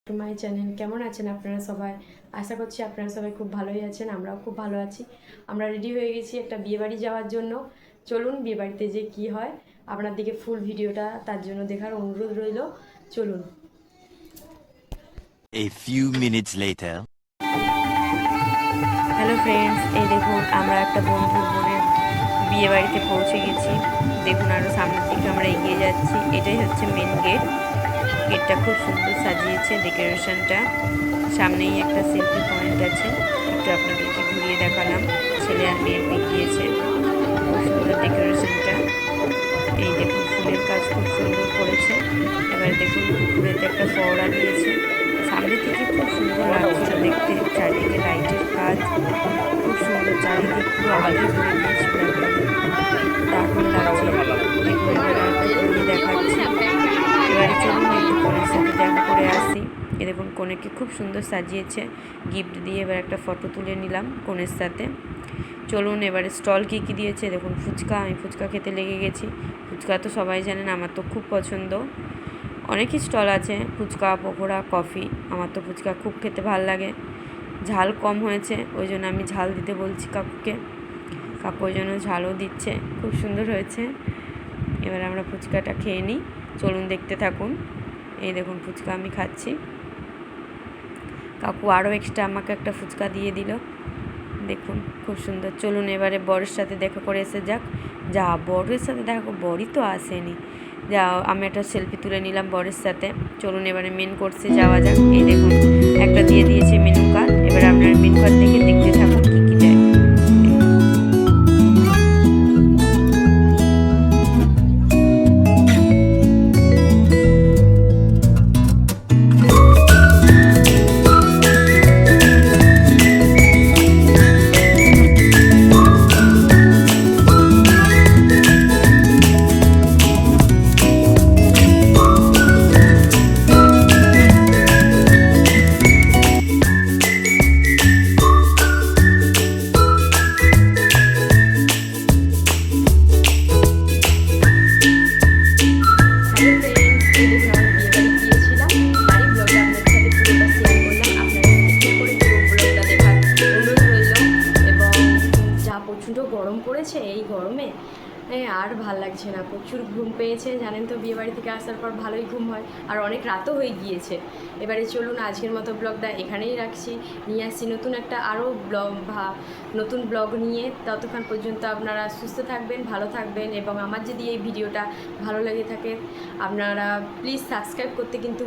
To my channel. কেমন আছেন আপনারা সবাই? আশা করছি আপনারা সবাই খুব ভালোই আছেন, আমরাও খুব ভালো আছি। আমরা রেডি হয়ে গেছি একটা বিয়েবাড়ি যাওয়ার জন্য। চলুন বিয়েবাড়িতে যে কি হয় আপনার দিকে ফুল ভিডিওটা তার জন্য দেখার অনুরোধ রইল। চলুন। A few minutes later. Hello friends, এই দেখুন আমরা একটা বন্ধুর বোনের বিয়ে বাড়িতে পৌঁছে গেছি। দেখুন আরও সামনের দিকে আমরা এগিয়ে যাচ্ছি। এটাই হচ্ছে মেন গেট। গেটটা খুব সুন্দর সাজিয়েছে, ডেকোরেশনটা। সামনেই একটা সেলফি পয়েন্ট আছে, একটু আপনাদেরকে ঘুরিয়ে দেখালাম। ছেলে আর মেয়ের পিক দিয়েছে, খুব সুন্দর ডেকোরেশনটা। এই দেখুন ফুলের কাজ খুব সুন্দর করেছে। এবার দেখুন পুকুরেতে একটা ফোয়ারা দিয়েছে। সামনে থেকে খুব সুন্দর লাগছিল দেখতে, চারিদিকে লাইটের কাজ খুব সুন্দর, চারিদিক পুরো আলো ভরে দিয়েছিল একদম, দারুণ লাগছে। দেখুন এবার একটা ঘুরিয়ে দেখাচ্ছি। এবারে চলুন একটু কনের সাথে দেখা করে আসি। এ দেখুন কনেকে খুব সুন্দর সাজিয়েছে গিফট দিয়ে। এবার একটা ফটো তুলে নিলাম কনের সাথে। চলুন এবারে স্টল কী কী দিয়েছে দেখুন। ফুচকা, আমি ফুচকা খেতে লেগে গেছি। ফুচকা তো সবাই জানেন, আমার তো খুব পছন্দ। অনেকই স্টল আছে, ফুচকা, পকোড়া, কফি। আমার তো ফুচকা খুব খেতে ভাল লাগে। ঝাল কম হয়েছে, ওই জন্য আমি ঝাল দিতে বলছি কাকুকে। কাকু ওই জন্য ঝালও দিচ্ছে, খুব সুন্দর হয়েছে। এবার আমরা ফুচকাটা খেয়ে নিই, চলুন দেখতে থাকুন। এই দেখুন ফুচকা আমি খাচ্ছি। কাকু আরও এক্সট্রা আমাকে একটা ফুচকা দিয়ে দিল। দেখুন খুব সুন্দর। চলুন এবারে বরের সাথে দেখা করে এসে যাক। যা বরের সাথে দেখা, বরই তো আসেনি। যা আমি একটা সেলফি তুলে নিলাম বরের সাথে। চলুন এবারে মেন কোর্সে যাওয়া যাক। এই দেখুন একটা দিয়ে দিয়েছে মেনু কার্ড। এবার আপনার মেনু কার্ড দেখে দেখতে থাকুন কী কী দেয়। প্রচণ্ড গরম পড়েছে এই গরমে, আর ভাল লাগছে না। প্রচুর ঘুম পেয়েছে, জানেন তো বিয়েবাড়ি থেকে আসার পর ভালোই ঘুম হয়, আর অনেক রাতও হয়ে গিয়েছে। এবারে চলুন আজকের মতো ব্লগটা এখানেই রাখছি। নিয়ে আসছি নতুন একটা আরও নতুন ব্লগ নিয়ে। ততক্ষণ পর্যন্ত আপনারা সুস্থ থাকবেন, ভালো থাকবেন, এবং আমার যদি এই ভিডিওটা ভালো লেগে থাকে আপনারা প্লিজ সাবস্ক্রাইব করতে কিন্তু